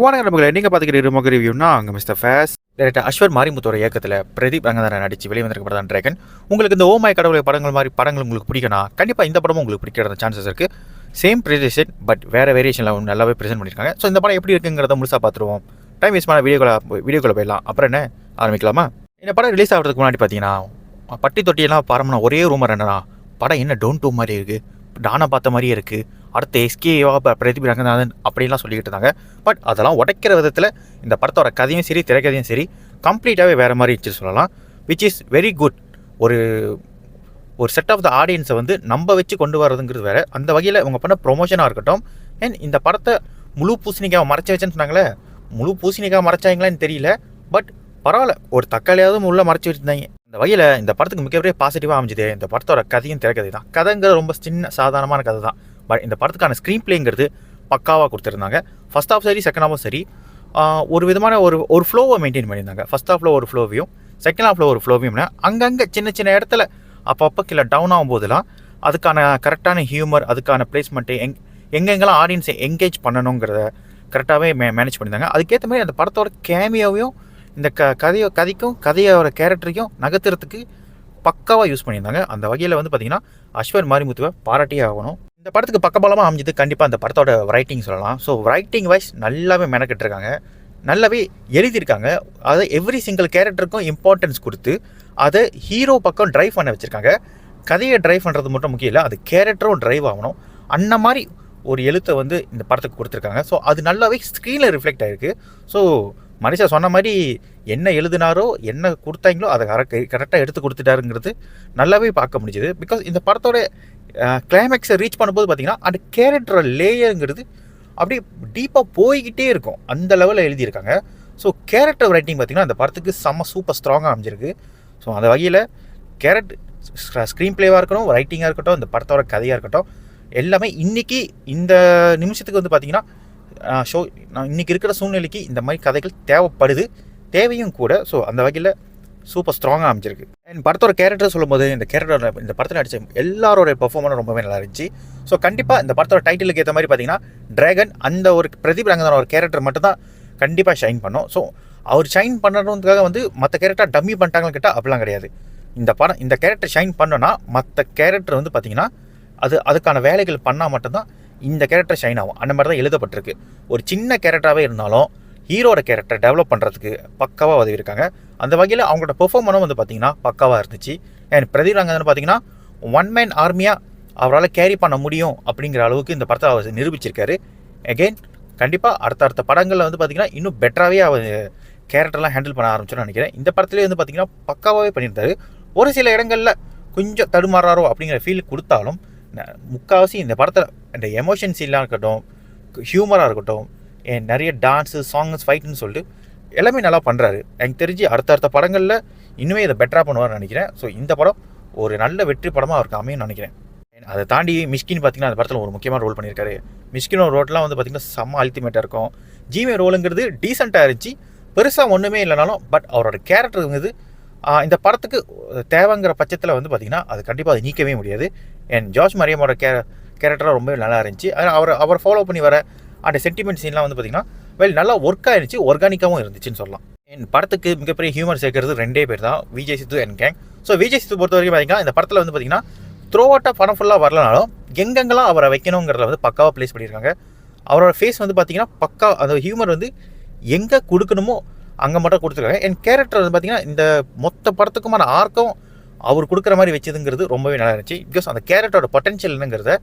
வணக்கம் நண்பர்களே, நீங்கள் பார்த்துக்கிற ரிமோக ரிவ்யூனா அங்கே மிஸ்டர் ஃபேஸ் டேரக்டர் அஸ்வர் மாரிமுத்தோட இயக்கத்தில் பிரதீப் ரங்கநாதன் நடிச்சு வெளிவந்திருக்க படம் தான் டிராகன். உங்களுக்கு இந்த ஓமாய் கடவுளை படங்கள் மாதிரி படங்கள் உங்களுக்கு பிடிக்கணும், கண்டிப்பாக இந்த படமும் உங்களுக்கு பிடிக்கிற சான்சஸ் இருக்குது. சேம் ப்ரெசன்டேஷன் பட் வேறு வேரியேஷனில் நல்லாவே ப்ரெசென்ட் பண்ணியிருக்காங்க. ஸோ இந்த படம் எப்படி இருக்குங்கிறத முழுசாக பார்த்துருவோம். டைம் வேஸ்ட் பண்ண வீடியோக்குள்ளே போயிடலாம். அப்புறம் என்ன ஆரம்பிக்கலாமா? இந்த படம் ரிலீஸ் ஆகிறதுக்கு முன்னாடி பார்த்தீங்கன்னா பட்டி தொட்டியெல்லாம் பாரம்பரிய ஒரே ரூமர் என்னன்னா, படம் என்ன டோன் டூ மாதிரி இருக்குது, டானா பார்த்த மாதிரியே இருக்குது, அடுத்த எஸ்கேவா பிரதீப் ரங்கநாதன் அப்படின்லாம் சொல்லிக்கிட்டு இருந்தாங்க. பட் அதெல்லாம் உடைக்கிற விதத்தில் இந்த படத்தோட கதையும் சரி திரைக்கதையும் சரி கம்ப்ளீட்டாகவே வேறு மாதிரி இருந்துச்சு சொல்லலாம். Which is very good. ஒரு ஒரு செட் ஆஃப் த ஆடியன்ஸை வந்து நம்ப வச்சு கொண்டு வரதுங்கிறது வேறு. அந்த வகையில் இவங்க பண்ண ப்ரொமோஷனாக இருக்கட்டும். அண்ட் இந்த படத்தை முழு பூசணிக்காவை மறைச்சி வச்சேன்னு சொன்னாங்களே, முழு பூசணிக்காவை மறைச்சாங்களான்னு தெரியல. பட் பரவாயில்ல, ஒரு தக்காளியாவது உள்ள மறைச்சி வச்சுருந்தாங்க. இந்த வகையில் இந்த படத்துக்கு மிகப்பெரிய பாசிட்டிவாக அமைஞ்சுது இந்த படத்தோட கதையும் திரைக்கதை தான். கதைங்கிறது ரொம்ப சின்ன சாதாரணமான கதை தான். பட் இந்த படத்துக்கான ஸ்க்ரீன் பிளேங்கிறது பக்காவாக கொடுத்துருந்தாங்க. ஃபஸ்ட் ஹாஃப் சரி செகண்ட் ஹாஃபும் சரி ஒரு விதமான ஒரு ஃப்ளோவை மெயின்டைன் பண்ணியிருந்தாங்க. ஃபஸ்ட் ஹாஃபில் ஒரு ஃப்ளோவையும் செகண்ட் ஹாஃபில் ஒரு ஃப்ளோவையும் அங்கங்கே சின்ன சின்ன இடத்துல அப்பப்போ கீழே டவுன் ஆகும்போதெல்லாம் அதுக்கான கரெக்டான ஹியூமர், அதுக்கான பிளேஸ்மெண்ட்டு எங்கெங்கெல்லாம் ஆடியன்ஸை என்கேஜ் பண்ணணுங்கிறத கரெக்டாகவே மேனேஜ் பண்ணியிருந்தாங்க. அதுக்கேற்ற மாதிரி அந்த படத்தோட கேமியோவையும் இந்த கதைக்கும் கதையோட கேரக்டரையும் நகர்த்துறதுக்கு பக்காவாக யூஸ் பண்ணியிருந்தாங்க. அந்த வகையில் வந்து பார்த்திங்கன்னா அஸ்வர் மாரிமுத்துவை பாராட்டியே ஆகணும். இந்த படத்துக்கு பக்கபலமாக அமைஞ்சது கண்டிப்பாக அந்த படத்தோட ரைட்டிங் சொல்லலாம். ஸோ ரைட்டிங் வைஸ் நல்லாவே மெனக்கெட்டுருக்காங்க, நல்லாவே எழுதியிருக்காங்க. அதை எவ்ரி சிங்கிள் கேரக்டருக்கும் இம்பார்ட்டன்ஸ் கொடுத்து அதை ஹீரோ பக்கம் ட்ரைவ் பண்ண வச்சுருக்காங்க. கதையை ட்ரைவ் பண்ணுறது மட்டும் முக்கியம் இல்லை, அது கேரக்டரும் ட்ரைவ் ஆகணும். அந்த மாதிரி ஒரு எழுத்தை வந்து இந்த படத்துக்கு கொடுத்துருக்காங்க. ஸோ அது நல்லாவே ஸ்க்ரீனில் ரிஃப்ளெக்ட் ஆகிருக்கு. ஸோ மனுஷன் சொன்ன மாதிரி என்ன எழுதினாரோ என்ன கொடுத்தாங்களோ அதை கரெக்டாக எடுத்து கொடுத்துட்டாருங்கிறது நல்லாவே பார்க்க முடிஞ்சுது. பிகாஸ் இந்த படத்தோட கிளைமேக்ஸை ரீச் பண்ணும்போது பார்த்திங்கன்னா அந்த கேரக்டரோட லேயருங்கிறது அப்படியே டீப்பாக போய்கிட்டே இருக்கும். அந்த லெவலில் எழுதியிருக்காங்க. ஸோ கேரக்டர் ரைட்டிங் பார்த்திங்கன்னா அந்த படத்துக்கு செம்ம சூப்பர் ஸ்ட்ராங்காக அமைஞ்சிருக்கு. ஸோ அந்த வகையில் ஸ்க்ரீன் பிளேவாக இருக்கட்டும், ரைட்டிங்காக இருக்கட்டும், இந்த படத்தோட கதையாக இருக்கட்டும், எல்லாமே இன்றைக்கி இந்த நிமிஷத்துக்கு வந்து பார்த்திங்கன்னா இன்றைக்கி இருக்கிற சூழ்நிலைக்கு இந்த மாதிரி கதைகள் தேவைப்படுது, தேவையும் கூட. ஸோ அந்த வகையில் சூப்பர் ஸ்ட்ராங்காக அமைஞ்சிருக்கு. அண்ட் படத்தோட கேரக்டர் சொல்லும்போது இந்த படத்தில் நடித்த எல்லாரோட பெர்ஃபார்மன்ஸும் ரொம்பவே நல்லா இருந்துச்சு. ஸோ கண்டிப்பாக இந்த படத்தோட டைட்டிலுக்கு ஏற்ற மாதிரி பார்த்தீங்கன்னா டிராகன் அந்த ஒரு பிரதீப் ரங்கநாதன் ஒரு கேரக்டர் மட்டும் தான் கண்டிப்பாக ஷைன் பண்ணோம். ஸோ அவர் ஷைன் பண்ணணுன்றதுக்காக வந்து மற்ற கேரக்டர் டம்மி பண்ணிட்டாங்கன்னு கேட்டால் அப்படிலாம் கிடையாது. இந்த கேரக்டர் ஷைன் பண்ணோன்னா மற்ற கேரக்டர் வந்து பார்த்திங்கன்னா அதுக்கான வேலைகள் பண்ணால் மட்டும்தான் இந்த கேரக்டர் ஷைன் ஆகும். அந்த மாதிரி தான் எழுதப்பட்டிருக்கு. ஒரு சின்ன கேரக்டராகவே இருந்தாலும் ஹீரோட கேரக்டர் டெவலப் பண்ணுறதுக்கு பக்காவாக உதவி இருக்காங்க. அந்த வகையில் அவங்களோட பெர்ஃபார்மன்ஸும் வந்து பார்த்திங்கன்னா பக்காவாக இருந்துச்சு. அண்ட் பிரதீப் ரங்கநாதன் பார்த்திங்கன்னா ஒன் மேன் ஆர்மியாக அவரால் கேரி பண்ண முடியும் அப்படிங்கிற அளவுக்கு இந்த படத்தை அவர் நிரூபிச்சிருக்காரு. அகெயின் கண்டிப்பாக அடுத்த படங்களில் வந்து பார்த்திங்கன்னா இன்னும் பெட்டராகவே அவர் கேரக்டர்லாம் ஹேண்டில் பண்ண ஆரம்பிச்சோன்னு நினைக்கிறேன். இந்த படத்துலேயே வந்து பார்த்திங்கன்னா பக்காவாகவே பண்ணியிருந்தாரு. ஒரு சில இடங்களில் கொஞ்சம் தடுமாறாரோ அப்படிங்கிற ஃபீல் கொடுத்தாலும் முக்கால்வாசி இந்த படத்தில் இந்த எமோஷன் சீன்லாம் இருக்கட்டும், ஹியூமராக இருக்கட்டும், நிறைய டான்ஸு சாங்ஸ் ஃபைட்டுன்னு சொல்லிட்டு எல்லாமே நல்லா பண்ணுறாரு. எனக்கு தெரிஞ்சு அடுத்த படங்களில் இன்னுமே இதை பெட்டராக பண்ணுவார்னு நினைக்கிறேன். ஸோ இந்த படம் ஒரு நல்ல வெற்றி படமாக அவருக்கு அமையும் நினைக்கிறேன். அதை தாண்டி மிஷ்கின் பார்த்திங்கன்னா அந்த படத்தில் ஒரு முக்கியமான ரோல் பண்ணியிருக்காரு. மிஷ்கினோட ரோட்லாம் வந்து பார்த்திங்கன்னா செம்ம அல்டிமேட்டாக இருக்கும். ஜிமே ரோலுங்கிறது டீசெண்டாக இருந்துச்சு, பெருசாக ஒன்றுமே இல்லைனாலும். பட் அவரோட கேரக்டருங்கிறது இந்த படத்துக்கு தேவைங்கிற பட்சத்தில் வந்து பார்த்திங்கன்னா அது கண்டிப்பாக அதை நீக்கவே முடியாது. அண்ட் ஜார்ஜ் மரியமோட கேரக்டராக ரொம்பவே நல்லா இருந்துச்சு. அவர் ஃபாலோ பண்ணி வர அந்த சென்டிமெண்ட் சீன்லாம் வந்து பார்த்திங்கன்னா நல்லா ஒர்க்காக இருந்துச்சு, ஒர்கானிக்காகவும் இருந்துச்சுன்னு சொல்லலாம். என் படத்துக்கு மிகப்பெரிய ஹியூமர் சேர்க்கறது 2 பேர் தான், விஜய் சித்து அண்ட் கேங். ஸோ விஜய் சித்து பொறுத்த வரைக்கும் பார்த்திங்கன்னா இந்த படத்தில் வந்து பார்த்திங்கன்னா த்ரோ அவுட்டாக படம் ஃபுல்லாக வரலனாலும் எங்கெங்கெல்லாம் அவரை வைக்கணுங்கிறத வந்து பக்காவாக ப்ளேஸ் பண்ணியிருக்காங்க. அவரோட ஃபேஸ் வந்து பார்த்திங்கன்னா பக்கா அந்த ஹியூமர் வந்து எங்கே கொடுக்கணுமோ அங்கே மட்டும் கொடுத்துருக்காங்க. என் கேரக்டர் வந்து பார்த்திங்கன்னா இந்த மொத்த படத்துக்குமான ஆர்க்கும் அவர் கொடுக்குற மாதிரி வச்சதுங்கிறது ரொம்பவே நல்லா இருந்துச்சு. பிகாஸ் அந்த கேரக்டரோட பொட்டன்ஷியல் என்னங்கிறத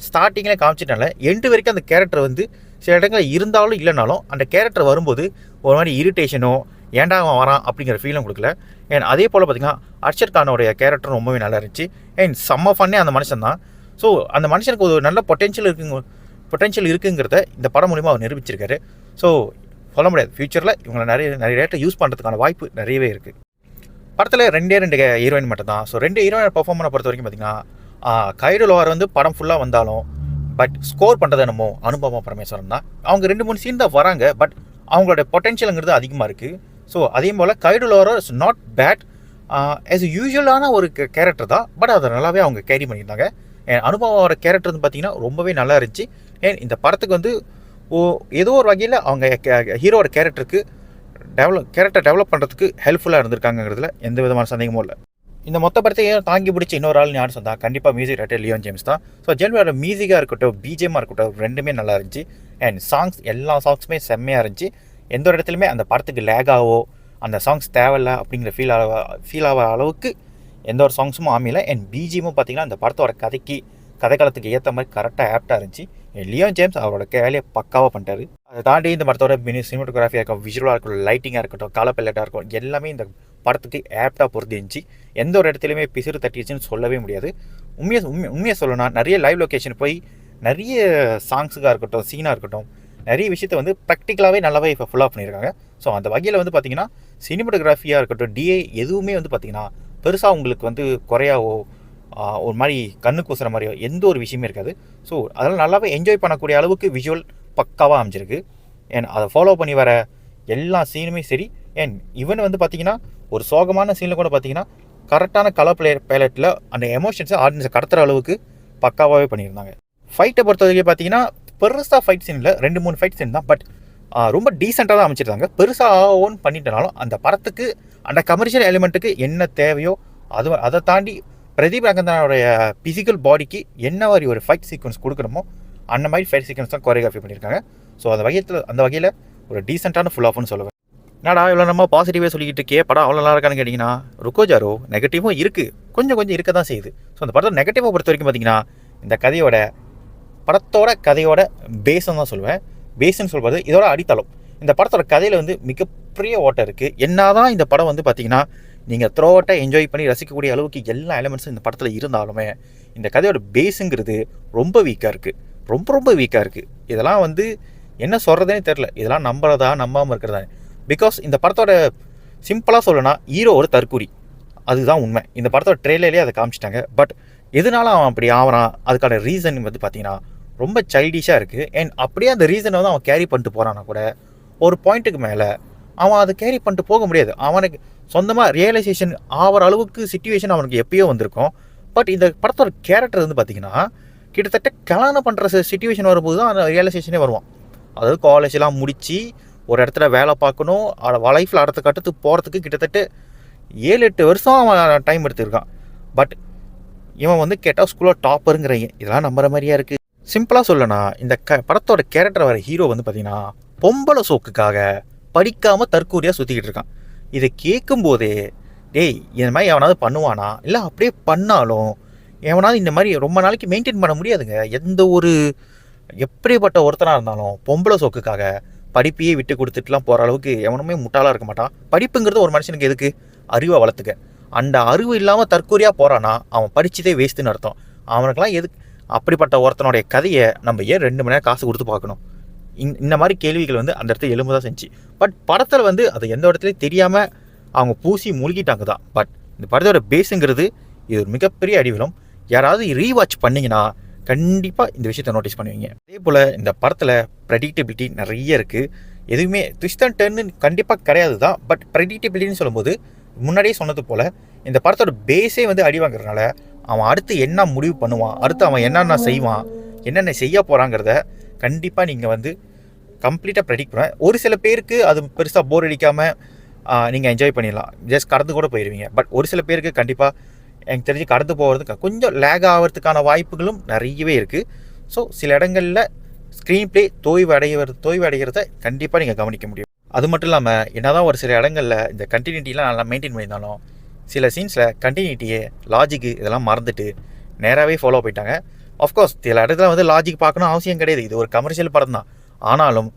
ஸ்டார்டிங்கில் காமிச்சிட்டால எண்டு வரைக்கும் அந்த கேரக்டர் வந்து சில இடங்களில் இருந்தாலும் இல்லைனாலும் அந்த கேரக்டர் வரும்போது ஒரு மாதிரி இரிட்டேஷனோ ஏன்டா அவன் வரான் அப்படிங்கிற ஃபீலும் கொடுக்கல. அண்ட் அதே போல் பார்த்திங்கன்னா அர்ஷத் கானோடைய கேரக்டரும் ரொம்பவே நல்லா இருந்துச்சு. அண்ட் செம்ம ஃபன்னே அந்த மனுஷன் தான். ஸோ அந்த மனுஷனுக்கு ஒரு நல்ல பொட்டென்ஷியல் இருக்குங்கிறத இந்த படம் மூலிமா அவர் நிரூபிச்சிருக்காரு. ஸோ சொல்ல முடியாது, ஃப்யூச்சரில் இவங்களை நிறைய ரேட்டை யூஸ் பண்ணுறதுக்கான வாய்ப்பு நிறையவே இருக்குது. படத்தில் 2 ஹீரோயின் மட்டும் தான். ஸோ 2 ஹீரோயின் பர்ஃபார்மனை பொறுத்த வரைக்கும் பார்த்திங்கன்னா கைடு லோவர் வந்து படம் ஃபுல்லாக வந்தாலும் பட் ஸ்கோர் பண்ணுறது என்னமோ அனுபவா பரமேஸ்வரன் தான். அவங்க 2-3 சீன் தான் வராங்க, பட் அவங்களோட பொட்டென்ஷியலுங்கிறது அதிகமாக இருக்குது. ஸோ அதே போல் guide lower is not bad, as யூஸ்வலான ஒரு கேரக்டர் தான், பட் அதை நல்லாவே அவங்க கேரி பண்ணியிருந்தாங்க. அனுபவாவோட கேரக்டர் வந்து பார்த்திங்கன்னா ரொம்பவே நல்லா இருந்துச்சு. இந்த படத்துக்கு வந்து ஏதோ ஒரு வகையில் அவங்க ஹீரோட கேரக்டர் டெவலப் பண்ணுறதுக்கு ஹெல்ப்ஃபுல்லாக இருந்திருக்காங்கிறதுல எந்த விதமான சந்தேகமும் இல்லை. இந்த மொத்த படத்தையும் தாங்கி பிடிச்சி இன்னொரு ஆள் யாரும் சொன்னால் கண்டிப்பாக மியூசிக் ரைட்டர் லியோன் ஜேம்ஸ் தான். ஸோ ஜென்வரோட மியூசிக்காக இருக்கட்டும், பிஜிஎம்மாக இருக்கட்டும், ரெண்டுமே நல்லா இருந்துச்சு. அண்ட் சாங்ஸ், எல்லா சாங்ஸுமே செம்மையாக இருந்துச்சு. எந்த ஒரு இடத்துலையுமே அந்த படத்துக்கு லேகாவோ அந்த சாங்ஸ் தேவையில்லை அப்படிங்கிற ஃபீல் ஆகிற அளவுக்கு எந்த ஒரு சாங்ஸும் அமையல. அண்ட் பிஜிஎம்மும் பார்த்திங்கன்னா அந்த படத்தோட கதைக்காலத்துக்கு ஏற்ற மாதிரி கரெக்டாக ஆப்டாக இருந்துச்சு. லியோன் ஜேம்ஸ் அவரோட வேலையை பக்காவாக பண்ணிட்டாரு. அதை தாண்டி இந்த படத்தோட சினிமாட்டோகிராஃபியாக இருக்கட்டும், விஷுவலாக இருக்கட்டும், லைட்டிங்காக இருக்கட்டும், கலர் பல்லட்டாக இருக்கும், எல்லாமே இந்த படத்துக்கு ஆப்டாக பொருந்திருந்துச்சு. எந்த ஒரு இடத்துலையுமே பிசிறு தட்டிடுச்சுன்னு சொல்லவே முடியாது. உண்மையாக சொல்லணும்னா நிறைய லைவ் லொக்கேஷன் போய் நிறைய சாங்ஸுக்காக இருக்கட்டும், சீனாக இருக்கட்டும், நிறைய விஷயத்தை வந்து ப்ராக்டிக்கலாகவே நல்லாவே இப்போ ஃபுல்லாக பண்ணியிருக்காங்க. ஸோ அந்த வகையில் வந்து பார்த்திங்கன்னா சினிமாட்டோகிராஃபியாக இருக்கட்டும், டிஏ எதுவுமே வந்து பார்த்திங்கன்னா பெருசாக உங்களுக்கு வந்து குறையாவோ ஒரு மாதிரி கண்ணு கூசுகிற மாதிரியோ எந்த ஒரு விஷயமே இருக்காது. ஸோ அதெல்லாம் நல்லாவே என்ஜாய் பண்ணக்கூடிய அளவுக்கு விஷுவல் பக்காவாக அமைஞ்சிருக்கு. அண்ட் அதை ஃபாலோ பண்ணி வர எல்லா சீனுமே சரி. அண்ட் ஈவன் வந்து பார்த்திங்கன்னா ஒரு சோகமான சீனில் கூட பார்த்திங்கன்னா கரெக்டான கலர் பேலட்டில் அந்த எமோஷன்ஸை ஆடியன்ஸை கடத்துகிற அளவுக்கு பக்காவாகவே பண்ணியிருந்தாங்க. ஃபைட்டை பொறுத்த வரைக்கும் பார்த்திங்கன்னா பெருசாக ஃபைட் சீன் இல்லை, 2-3 ஃபைட் சீன் தான். பட் ரொம்ப டீசெண்டாக தான் அமைச்சிருந்தாங்க. பெருசாக ஓன் பண்ணிட்டனாலும் அந்த படத்துக்கு அந்த கமர்ஷியல் எலிமெண்ட்டுக்கு என்ன தேவையோ அதை தாண்டி பிரதீப் ரங்கநாதனுடைய பிசிக்கல் பாடிக்கு என்ன மாதிரி ஒரு ஃபைட் சீக்வன்ஸ் கொடுக்கணுமோ அந்த மாதிரி ஃபைட் சீக்வன்ஸ் தான் கோரியோகிராஃபி பண்ணியிருக்காங்க. ஸோ அந்த வகையில் ஒரு டீசெண்டான ஃபுல் ஆஃப்னு சொல்லுவேன். என்னடா இவ்வளோ நம்ம பாசிட்டிவாக சொல்லிக்கிட்டு இருக்கே, படம் அவ்வளோ நல்லா இருக்கான்னு கேட்டிங்கன்னா ருக்கோஜாரோ நெகட்டிவும் இருக்குது, கொஞ்சம் இருக்க தான் செய்யுது. ஸோ அந்த படத்தை நெகட்டிவாக பொறுத்த வரைக்கும் பார்த்திங்கன்னா இந்த படத்தோட கதையோட பேஸ்ன்னு தான் சொல்லுவேன். பேஸ்ன்னு சொல்வது இதோட அடித்தளம். இந்த படத்தோட கதையில் வந்து மிகப்பெரிய ஓட்டம் இருக்குது. என்ன தான் இந்த படம் வந்து பார்த்திங்கன்னா நீங்கள் த்ரோட்டாக என்ஜாய் பண்ணி ரசிக்கக்கூடிய அளவுக்கு எல்லா எலிமெண்ட்ஸும் இந்த படத்தில் இருந்தாலுமே இந்த கதையோட பேஸுங்கிறது ரொம்ப வீக்காக இருக்குது. ரொம்ப வீக்காக இருக்குது. இதெல்லாம் வந்து என்ன சொல்கிறதுனே தெரில. இதெல்லாம் நம்புறதா நம்பாமல் இருக்கிறதா? பிகாஸ் இந்த படத்தோட சிம்பிளாக சொல்லணும்னா ஹீரோ ஒரு தற்கூரி, அதுதான் உண்மை. இந்த படத்தோட ட்ரெய்லர்லேயே அதை காமிச்சிட்டாங்க. பட் எதனால அவன் அப்படி ஆகிறான், அதுக்கான ரீசன் வந்து பார்த்திங்கன்னா ரொம்ப சைல்டிஷாக இருக்குது. அண்ட் அப்படியே அந்த ரீசனை வந்து அவன் கேரி பண்ணிட்டு போகிறான்னா கூட ஒரு பாயிண்ட்டுக்கு மேலே அவன் அதை கேரி பண்ணிட்டு போக முடியாது. அவனுக்கு சொந்தமாக ரியலைசேஷன் ஆகிற அளவுக்கு சிச்சுவேஷன் அவனுக்கு எப்பயோ வந்திருக்கும். பட் இந்த படத்தோட கேரக்டர் வந்து பார்த்திங்கன்னா கிட்டத்தட்ட கல்யாணம் பண்ணுற சிச்சுவேஷன் வரும்போது தான் அந்த ரியலைசேஷனே வருவான். அதாவது காலேஜெலாம் முடித்து ஒரு இடத்துல வேலை பார்க்கணும், லைஃப்பில் அடுத்த கட்டத்துக்கு போகிறதுக்கு கிட்டத்தட்ட 7-8 வருஷம் அவன் டைம் எடுத்துருக்கான். பட் இவன் வந்து கேட்டால் ஸ்கூலில் டாப்பருங்கிறீங்க, இதெல்லாம் நம்புற மாதிரியா இருக்குது. சிம்பிளாக சொல்லனா இந்த படத்தோட கேரக்டர் வர ஹீரோ வந்து பார்த்திங்கன்னா பொம்பளை சோக்குக்காக படிக்காமல் தற்கூரியாக சுற்றிக்கிட்டு இருக்கான். இதை கேட்கும்போதே டேய் இந்த மாதிரி எவனாவது பண்ணுவானா, இல்லை அப்படியே பண்ணாலும் எவனாவது இந்த மாதிரி ரொம்ப நாளைக்கு மெயின்டைன் பண்ண முடியாதுங்க. எந்த ஒரு எப்படிப்பட்ட ஒருத்தனாக இருந்தாலும் பொம்பளை சோக்குக்காக படிப்பையே விட்டு கொடுத்துட்டுலாம் போகிற அளவுக்கு எவனுமே முட்டாளாக இருக்க மாட்டான். படிப்புங்கிறது ஒரு மனுஷனுக்கு எதுக்கு? அறிவை வளர்த்துக்க. அந்த அறிவு இல்லாமல் தற்கூரியாக போகிறான்னா அவன் படித்ததே வேஸ்ட்டுன்னு அர்த்தம். அவனுக்கெல்லாம் எதுக்கு? அப்படிப்பட்ட ஒருத்தனுடைய கதையை நம்ம ஏன் 2 மணி நேரம் காசு கொடுத்து பார்க்கணும்? இந்த மாதிரி கேள்விகள் வந்து அந்த இடத்துல எலும்பு தான் செஞ்சு. பட் படத்தில் வந்து அது எந்த இடத்துலையும் தெரியாமல் அவங்க பூசி மூழ்கிட்டாங்க தான். பட் இந்த படத்தோட பேஸுங்கிறது இது ஒரு மிகப்பெரிய அடிவிலும். யாராவது ரீவாட்ச் பண்ணிங்கன்னா கண்டிப்பாக இந்த விஷயத்தை நோட்டீஸ் பண்ணுவீங்க. அதே போல் இந்த படத்தில் ப்ரெடிக்டபிலிட்டி நிறைய இருக்குது. எதுவுமே ட்விஸ்ட் அண்ட் டர்ன்னு கண்டிப்பாக கிடையாது தான். பட் ப்ரெடிக்டபிலிட்டின்னு சொல்லும்போது முன்னாடியே சொன்னது போல் இந்த படத்தோட பேஸே வந்து அடி வாங்குறதுனால அவன் அடுத்து என்ன முடிவு பண்ணுவான், அடுத்து அவன் என்னென்ன செய்வான், என்னென்ன செய்ய போகிறாங்கிறத கண்டிப்பாக நீங்கள் வந்து கம்ப்ளீட்டாக ப்ரெடிக்ட் பண்ணுவேன். ஒரு சில பேருக்கு அது பெருசாக போர் அடிக்காமல் நீங்கள் என்ஜாய் பண்ணிடலாம், ஜஸ்ட் கடந்து கூட போயிடுவீங்க. பட் ஒரு சில பேருக்கு கண்டிப்பாக எனக்கு தெரிஞ்சு கடந்து போகிறதுக்கு கொஞ்சம் லேக் ஆகிறதுக்கான வாய்ப்புகளும் நிறையவே இருக்குது. ஸோ சில இடங்களில் ஸ்க்ரீன் ப்ளே தோய்வு அடைகிறத கண்டிப்பாக நீங்கள் கவனிக்க முடியும். அது மட்டும் இல்லாமல் என்னதான் ஒரு சில இடங்களில் இந்த கண்டினியூட்டிலாம் நல்லா மெயின்டைன் பண்ணியிருந்தாலும் சில சீன்ஸில் கண்டினியூட்டியே லாஜிக்கு இதெல்லாம் மறந்துட்டு நேராகவே ஃபாலோ போயிட்டாங்க. ஆஃப்கோர்ஸ் சில இடத்துல வந்து லாஜிக் பார்க்கணும் அவசியம் கிடையாது, இது ஒரு கமர்ஷியல் படம் தான். ஆனாலும்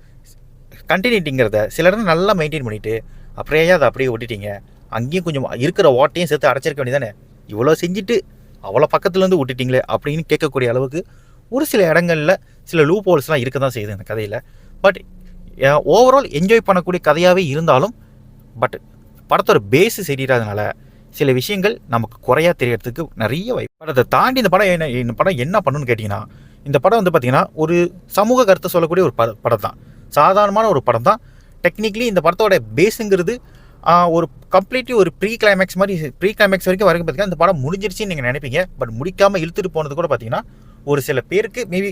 கண்டினியூட்டிங்கிறத சில இடத்துல நல்லா மெயின்டைன் பண்ணிவிட்டு அப்படியே அதை அப்படியே விட்டுட்டீங்க. அங்கேயும் கொஞ்சம் இருக்கிற ஓட்டையும் சேர்த்து அடைச்சிருக்க வேண்டியதானே, இவ்வளோ செஞ்சுட்டு அவ்வளோ பக்கத்துலேருந்து விட்டுட்டிங்களே அப்படின்னு கேட்கக்கூடிய அளவுக்கு ஒரு சில இடங்களில் சில லூப் ஹோல்ஸ்லாம் இருக்க தான் செய்யுது இந்த கதையில். பட் ஓவரால் என்ஜாய் பண்ணக்கூடிய கதையாகவே இருந்தாலும் பட் படத்தோட பேஸு சரியில்லாதனால சில விஷயங்கள் நமக்கு குறையா தெரியறதுக்கு நிறைய வாய்ப்பு. பட் அதை தாண்டி இந்த படம் என்ன பண்ணணும்னு கேட்டிங்கன்னா, இந்த படம் வந்து பார்த்திங்கன்னா ஒரு சமூக கருத்தை சொல்லக்கூடிய ஒரு படம் தான், சாதாரணமான ஒரு படம் தான். டெக்னிக்கலி இந்த படத்தோட பேஸுங்கிறது ஒரு கம்ப்ளீட்லி ஒரு ப்ரீ கிளைமேக்ஸ் வரைக்கும் வரைக்கும் பார்த்திங்கன்னா இந்த படம் முடிஞ்சிருச்சுன்னு நீங்கள் நினைப்பீங்க. பட் முடிக்காமல் இழுத்துட்டு போனது கூட பார்த்திங்கன்னா ஒரு சில பேருக்கு மேபி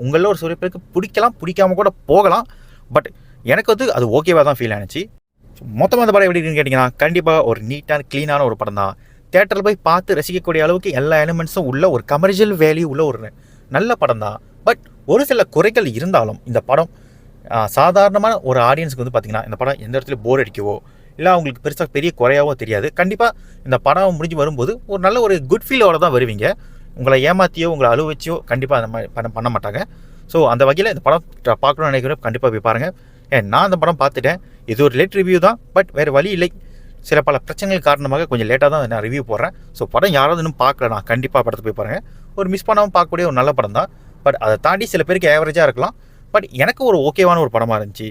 உங்களில் ஒரு சில பேருக்கு பிடிக்கலாம், பிடிக்காம கூட போகலாம். பட் எனக்கு வந்து அது ஓகேவாக தான் ஃபீல் ஆனிச்சு. மொத்தமாக அந்த படம் எப்படி இருக்குன்னு கேட்டிங்கன்னா, கண்டிப்பாக ஒரு நீட்டான க்ளீனான ஒரு படம் தான். தேட்டரில் போய் பார்த்து ரசிக்கக்கூடிய அளவுக்கு எல்லா எலிமெண்ட்ஸும் உள்ள ஒரு கமர்ஷியல் வேல்யூ உள்ள ஒரு நல்ல படம் தான். பட் ஒரு சில குறைகள் இருந்தாலும் இந்த படம் சாதாரணமான ஒரு ஆடியன்ஸுக்கு வந்து பார்த்திங்கன்னா இந்த படம் எந்த இடத்துல போர் அடிக்கவோ இல்லை அவங்களுக்கு பெருசாக பெரிய குறையாவோ தெரியாது. கண்டிப்பாக இந்த படம் முடிஞ்சு வரும்போது ஒரு நல்ல ஒரு குட் ஃபீலோட தான் வருவீங்க. உங்களை ஏமாற்றியோ உங்களை அழுவ வச்சியோ கண்டிப்பாக அந்த மாதிரி பண்ண மாட்டாங்க. ஸோ அந்த வகையில் இந்த படம் பார்க்கணும்னு நினைக்கிறேன், கண்டிப்பாக போய் பாருங்கள். நான் அந்த படம் பார்த்துட்டேன். இது ஒரு லேட் ரிவ்யூ தான். பட் வேறு வழி இல்லை, சில பல பிரச்சனைகள் காரணமாக கொஞ்சம் லேட்டாக தான் நான் ரிவ்யூ போடுறேன். ஸோ படம் யாராவது இன்னும் பார்க்கலனா கண்டிப்பாக படத்தை போய் பாருங்கள். ஒரு மிஸ் பண்ணாமல் பார்க்கக்கூடிய ஒரு நல்ல படம் தான். பட் அதை தாண்டி சில பேருக்கு ஆவரேஜாக இருக்கலாம். பட் எனக்கு ஒரு ஓகேவான ஒரு படமாக இருந்துச்சு.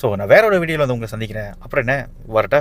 ஸோ நான் வேற ஒரு வீடியோவில் வந்து உங்களை சந்திக்கிறேன். அப்புறம் என்ன வரட்டா.